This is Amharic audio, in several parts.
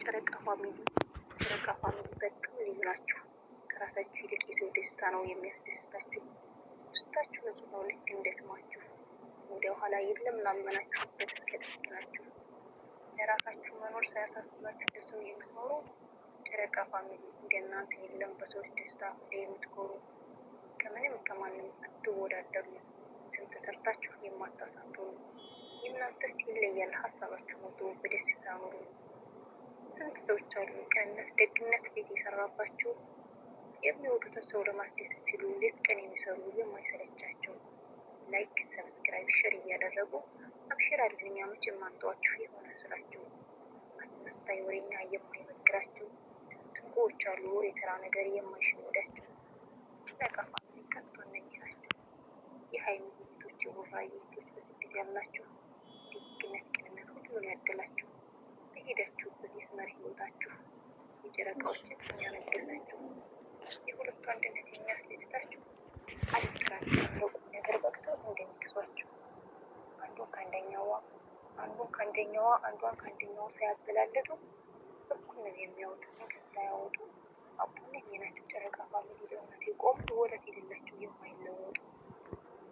ጨረቃ ፋሚሊ በጣም ልዩ ናችሁ። ከራሳችሁ ይልቅ የሰው ደስታ ነው የሚያስደስታችሁ። ውስጣችሁ ንጹህ ነው፣ ልክ እንደ ስማችሁ። ወደ ኋላ የለም ላመናችሁበት እስከ ጥግ ናችሁ። ለራሳችሁ መኖር ሳያሳስባችሁ ለሰው የምትኖሩ ጨረቃ ፋሚሊ እንደናንተ የለም። በሰዎች ደስታ ሁሌ የምትኮሩ ከምንም ከማንም አትወዳደሩ። ስንት ሰርታችሁ የማታሳፍሩ የእናንተስ ይለያል። ሀሳባችሁ ሞቶ በደስታ ኑሩ። ስንት ሰዎች አሉ ቅንነት፣ ደግነት ቤት የሰራባቸው የሚወዱትን ሰው ለማስደሰት ሲሉ ሌት ቀን የሚሰሩ የማይሰለቻቸው። ላይክ፣ ሰብስክራይብ፣ ሼር እያደረጉ አብሽር አለኛ መቼ የማንተዋችሁ የሆነ ስላቸው አስመሳይ ወሬኛ የማይመግራቸው ትንቆዎች አሉ ወሬ ተራ ነገር የማይሸወዳቸው። ጨረቃ ፋሚሊ ከቶ እነኚህ ናቸው። የሀይሚ ቤቶች፣ የቡራዬ ቤቶች በስደት ያላችሁ ደግነት፣ ቅንነት ሁሉን ያደላችሁ በሄዳችሁበት ይስመር ህይወታችሁ። የጨረቃዎችን ስም ያነገሳችሁ የሁለቱ አንድነት የሚያስደስታችሁ አልትራችሁ ለቁም ነገር በቅተው እንደሚክሷችሁ አንዷን ከአንደኛዋ ሳያበላለጡ እኩል ነው የሚያወጡ ነገር ሳያወጡ አቡነኝ ናቸው። ጨረቃ ፋሚሊ ለእውነት የቆሙ ወረት የሌላቸው የማይለወጡ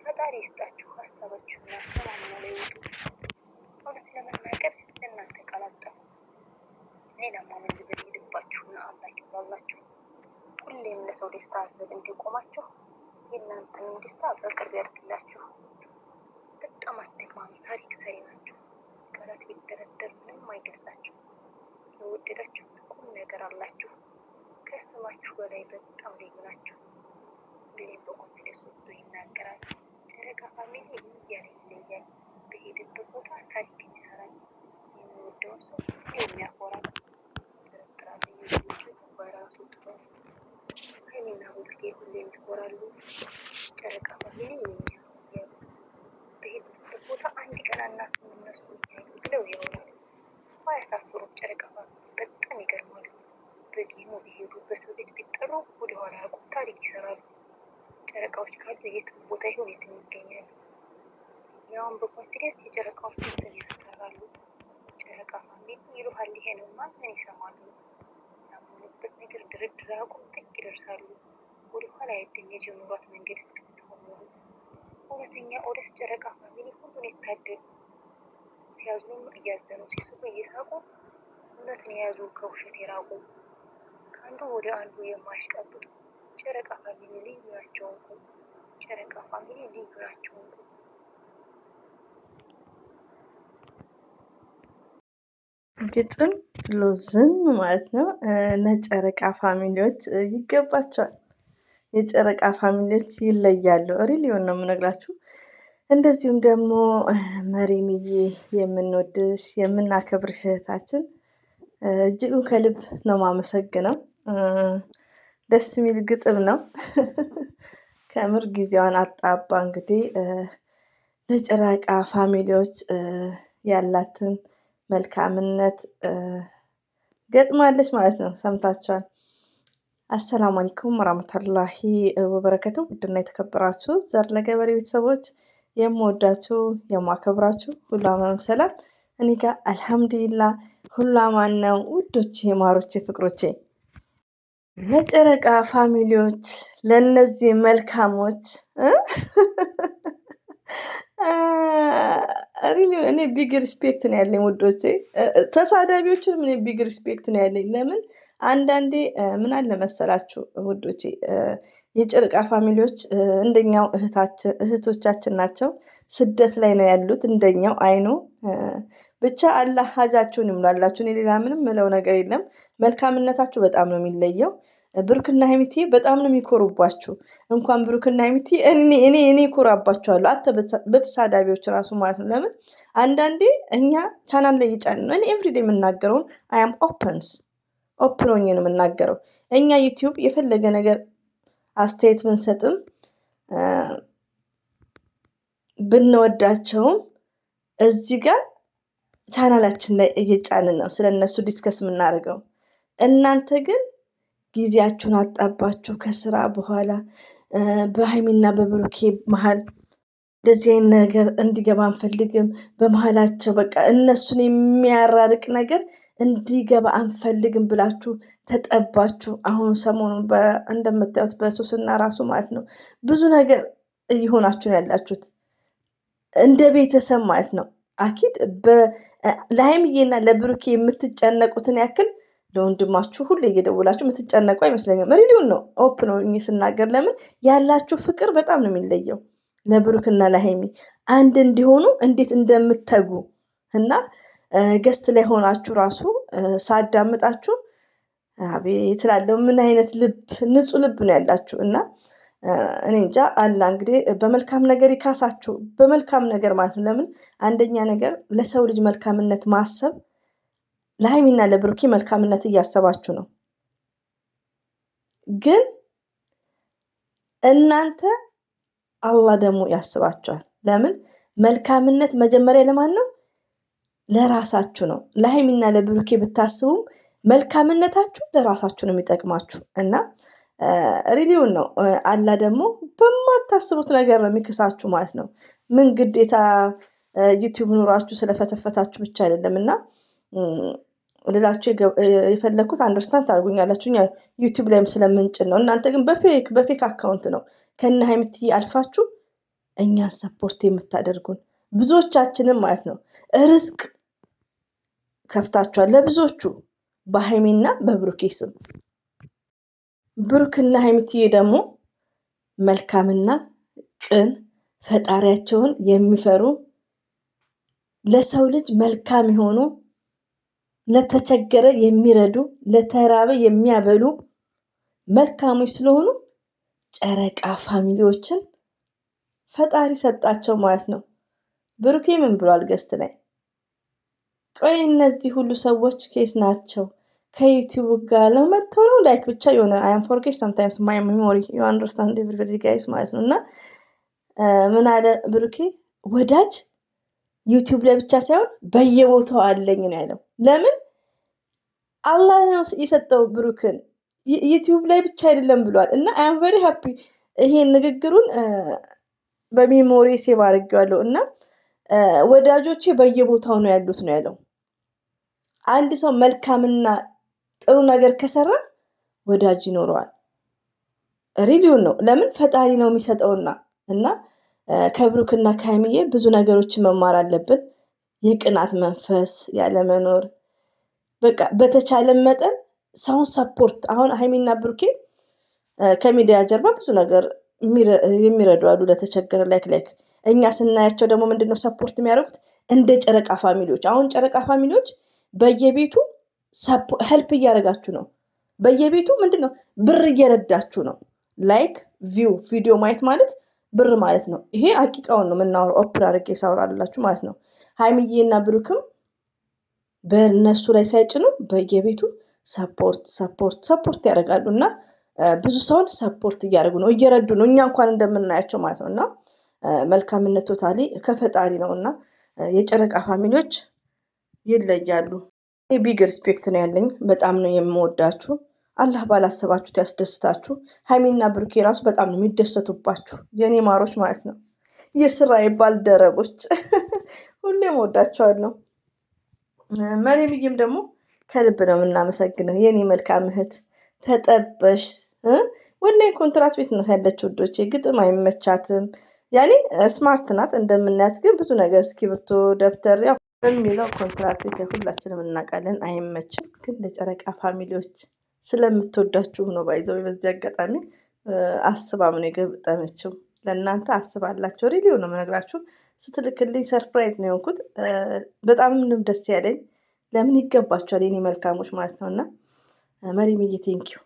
ፈጣሪ ይስጣችሁ። ሀሳባችሁና ተማምነው ላይ ወጡ። እውነት ለመናገር ለእናንተ ቃላጠፉ ሌላማ ምን ልበል? ልባችሁና አላህ ይባላችሁ። ሁሌም ለሰው ደስታ ዘብ እንዲቆማችሁ የእናንተን ደስታ በቅርብ ያድርግላችሁ። በጣም አስደማሚ ታሪክ ሰሪ ናችሁ። ቃላት ቢደረደር ምንም አይገልጻችሁ። የወደዳችሁ ቁም ነገር አላችሁ። ከስማችሁ በላይ በጣም ልዩ ናችሁ። ሁሌም በኮንፊደንስ ወጥቶ ይናገራል። ጨረቃ ፋሚሊ እያለ ይለያል። በሄደበት ቦታ ታሪክ ይሰራል። የሚወደውን ሰው የሚያኮራል። ጥርጥራለ የልጆቹ ሰው በራሱ ጥሩ ሀይሚና ብሩኬ ሁሌም ይኮራሉ። ጨረቃ ፋሚሊ የሚያሉ በሄዱበት ቦታ አንድ ቀን አናቱን እነሱ ብለው ይሆናል። አያሳፍሩም። ጨረቃ ፋሚሊ በጣም ይገርማሉ። በጌሙ ቢሄዱ በሰው ቤት ቢጠሩ ወደኋላ ያውቁ ታሪክ ይሰራሉ። ጨረቃዎች ካሉ የትም ቦታ ይሆን የትም ይገኛሉ። ያውን በኮንፊደንስ የጨረቃዎችን ስም ያስጠራሉ። ጨረቃ ፋሚሊ ይሉሃል ይሄ ነው ምን ይሰማሉ። ያመኑበት ነገር ድርድር አያውቁም፣ ጥግ ይደርሳሉ። ወደኋላ አይደለም የጀመሯት መንገድ እስክትሆኑ። እውነተኛ ኦደስ ጨረቃ ፋሚሊ ሁሉን የታደሉ ሲያዝኑም እያዘኑ ሲስቁ እየሳቁ እውነትን የያዙ ከውሸት የራቁ ከአንዱ ወደ አንዱ የማያሽቃብጡ ጨረቃ ፋሚሊ ልዩ ናቸው እንቁ። ጨረቃ ፋሚሊ ልዩ ናቸው እንቁ። ግጥም ሎዝም ማለት ነው። ለጨረቃ ፋሚሊዎች ይገባቸዋል። የጨረቃ ፋሚሊዎች ይለያሉ። ሪሊዮን ነው የምነግራችሁ። እንደዚሁም ደግሞ መሪምዬ የምንወድሽ የምናከብርሽ እህታችን እጅጉን ከልብ ነው ማመሰግነው። ደስ የሚል ግጥም ነው። ከምር ጊዜዋን አጣባ እንግዲህ ለጨረቃ ፋሚሊዎች ያላትን መልካምነት ገጥማለች ማለት ነው። ሰምታችኋል። አሰላሙ አለይኩም ወራህመቱላሂ ወበረከቱ። ውድና የተከበራችሁ ዘር ለገበሬ ቤተሰቦች የምወዳችሁ የማከብራችሁ ሁሉ አማን ሰላም፣ እኔ ጋር አልሐምዱሊላህ ሁሉ አማን ነው። ውዶቼ፣ ማሮቼ፣ ፍቅሮቼ ለጨረቃ ፋሚሊዎች ለነዚህ መልካሞች ሪሊዮን እኔ ቢግ ሪስፔክት ነው ያለኝ ውዶቼ። ተሳዳቢዎችን እኔ ቢግ ሪስፔክት ነው ያለኝ። ለምን አንዳንዴ ምን አለ መሰላችሁ ውዶቼ፣ የጨረቃ ፋሚሊዎች እንደኛው እህቶቻችን ናቸው። ስደት ላይ ነው ያሉት እንደኛው አይኑ ብቻ አላህ ሀጃችሁን ይሙላላችሁ። እኔ ሌላ ምንም ምለው ነገር የለም። መልካምነታችሁ በጣም ነው የሚለየው። ብሩክና ሀይሚቲ በጣም ነው የሚኮሩባችሁ። እንኳን ብሩክና ሀይሚቲ እኔ እኮራባችኋለሁ። በተሳዳቢዎች ራሱ ማለት ነው። ለምን አንዳንዴ እኛ ቻናል ላይ እየጫን ነው። እኔ ኤቭሪዴ የምናገረውን አያም ኦፕን ሆኜ ነው የምናገረው። እኛ ዩቲዩብ የፈለገ ነገር አስተያየት ብንሰጥም ብንወዳቸውም እዚህ ጋር ቻናላችን ላይ እየጫንን ነው ስለነሱ ዲስከስ የምናደርገው። እናንተ ግን ጊዜያችሁን አጣባችሁ ከስራ በኋላ በሀይሚና በብሩኬ መሀል እንደዚህ አይነት ነገር እንዲገባ አንፈልግም። በመሀላቸው በቃ እነሱን የሚያራርቅ ነገር እንዲገባ አንፈልግም ብላችሁ ተጠባችሁ። አሁን ሰሞኑን እንደምታዩት በሶስና ራሱ ማለት ነው ብዙ ነገር እየሆናችሁ ነው ያላችሁት እንደ ቤተሰብ ማለት ነው። አኪድ ለሀይሚዬና ለብሩኬ የምትጨነቁትን ያክል ለወንድማችሁ ሁሌ እየደውላችሁ የምትጨነቁ አይመስለኝም። ሪሊውን ነው ኦፕ ነው ስናገር። ለምን ያላችሁ ፍቅር በጣም ነው የሚለየው። ለብሩክና ለሀይሚ አንድ እንዲሆኑ እንዴት እንደምትተጉ እና ገስት ላይ ሆናችሁ ራሱ ሳዳምጣችሁ አቤት እላለሁ። ምን አይነት ልብ ንጹህ ልብ ነው ያላችሁ እና እኔ እንጃ አላ እንግዲህ በመልካም ነገር ይካሳችሁ። በመልካም ነገር ማለት ነው። ለምን አንደኛ ነገር ለሰው ልጅ መልካምነት ማሰብ፣ ለሀይሚና ለብሩኬ መልካምነት እያሰባችሁ ነው። ግን እናንተ አላህ ደግሞ ያስባችኋል። ለምን መልካምነት መጀመሪያ ለማን ነው? ለራሳችሁ ነው። ለሀይሚና ለብሩኬ ብታስቡም መልካምነታችሁ ለራሳችሁ ነው የሚጠቅማችሁ እና ሪሊውን ነው። አላ ደግሞ በማታስቡት ነገር ነው የሚክሳችሁ ማለት ነው። ምን ግዴታ ዩቲዩብ ኑሯችሁ ስለፈተፈታችሁ ብቻ አይደለም እና ልላችሁ የፈለግኩት አንደርስታንድ ታደርጉኛላችሁ። ዩቲዩብ ላይም ስለምንጭን ነው። እናንተ ግን በፌክ አካውንት ነው ከነ ሀይሚትዬ አልፋችሁ እኛን ሰፖርት የምታደርጉን ብዙዎቻችንም ማለት ነው። ርዝቅ ከፍታችኋል ለብዙዎቹ በሀይሚና በብሩኬ ስም። ብሩክና ሀይሚትዬ ደግሞ መልካምና ቅን ፈጣሪያቸውን የሚፈሩ ለሰው ልጅ መልካም የሆኑ ለተቸገረ የሚረዱ ለተራበ የሚያበሉ መልካሞች ስለሆኑ ጨረቃ ፋሚሊዎችን ፈጣሪ ሰጣቸው ማለት ነው። ብሩኬ ምን ብሏል ገስት ላይ? ቆይ እነዚህ ሁሉ ሰዎች ኬት ናቸው? ከዩቲዩብ ጋር ለመተው ነው ላይክ ብቻ የሆነ አይ አም ፎርጌት ሰምታይምስ ማይ ሜሞሪ ዩ አንደርስታንድ ኤቭሪባዲ ጋይስ ማለት ነው። እና ምን አለ ብሩኬ? ወዳጅ ዩቲዩብ ላይ ብቻ ሳይሆን በየቦታው አለኝ ነው ያለው። ለምን አላህ ነው የሰጠው ብሩክን ዩቲዩብ ላይ ብቻ አይደለም ብሏል። እና አይ አም ቬሪ ሃፒ ይሄን ንግግሩን በሜሞሪ ሴቭ አድርጌዋለሁ። እና ወዳጆቼ በየቦታው ነው ያሉት ነው ያለው። አንድ ሰው መልካምና ጥሩ ነገር ከሰራ ወዳጅ ይኖረዋል። ሪሊውን ነው። ለምን ፈጣሪ ነው የሚሰጠውና እና ከብሩክና ከሀይሚዬ ብዙ ነገሮችን መማር አለብን። የቅናት መንፈስ ያለመኖር በቃ በተቻለ መጠን ሰውን ሰፖርት። አሁን ሀይሚና ብሩኬ ከሚዲያ ጀርባ ብዙ ነገር የሚረዱ አሉ ለተቸገረ ላይክ እኛ ስናያቸው ደግሞ ምንድነው ሰፖርት የሚያደርጉት እንደ ጨረቃ ፋሚሊዎች። አሁን ጨረቃ ፋሚሊዎች በየቤቱ ሄልፕ እያደረጋችሁ ነው። በየቤቱ ምንድነው ብር እየረዳችሁ ነው። ላይክ ቪዲዮ ማየት ማለት ብር ማለት ነው። ይሄ አቂቃውን ነው የምናወራው። ኦፕን አድርጌ ሳወራላችሁ ማለት ነው። ሀይሚዬና ብሩክም በእነሱ ላይ ሳይጭኑ በየቤቱ ሰፖርት ያደርጋሉ እና ብዙ ሰውን ሰፖርት እያደረጉ ነው፣ እየረዱ ነው። እኛ እንኳን እንደምናያቸው ማለት ነው። እና መልካምነት ቶታሊ ከፈጣሪ ነው እና የጨረቃ ፋሚሊዎች ይለያሉ። ቢግ ሪስፔክት ነው ያለኝ። በጣም ነው የምወዳችሁ። አላህ ባላሰባችሁት ያስደስታችሁ። ሀይሚና ብሩኬ ራሱ በጣም ነው የሚደሰቱባችሁ የኔ ማሮች ማለት ነው። የስራዬ ባልደረቦች ሁሌም ወዳቸዋለሁ። መሪምዬም ደግሞ ከልብ ነው የምናመሰግነው የኔ መልካም እህት። ተጠበሽ ወላሂ ኮንትራት ቤት ነው ያለችው ውዶቼ። ግጥም አይመቻትም። ያኔ ስማርት ናት እንደምናያት፣ ግን ብዙ ነገር እስክሪብቶ ደብተር ያው በሚለው ኮንትራት ቤት ሁላችንም እናውቃለን አይመችም። ግን ለጨረቃ ፋሚሊዎች ስለምትወዳችሁም ነው ባይዘው። በዚህ አጋጣሚ አስባም ነው የገጠመችው። ለእናንተ አስባላችሁ ሪሊዮ ነው የምነግራችሁ። ስትልክልኝ ሰርፕራይዝ ነው የሆንኩት። በጣም ምንም ደስ ያለኝ። ለምን ይገባችኋል የኔ መልካሞች ማለት ነው። እና መሪምዬ ቴንኪው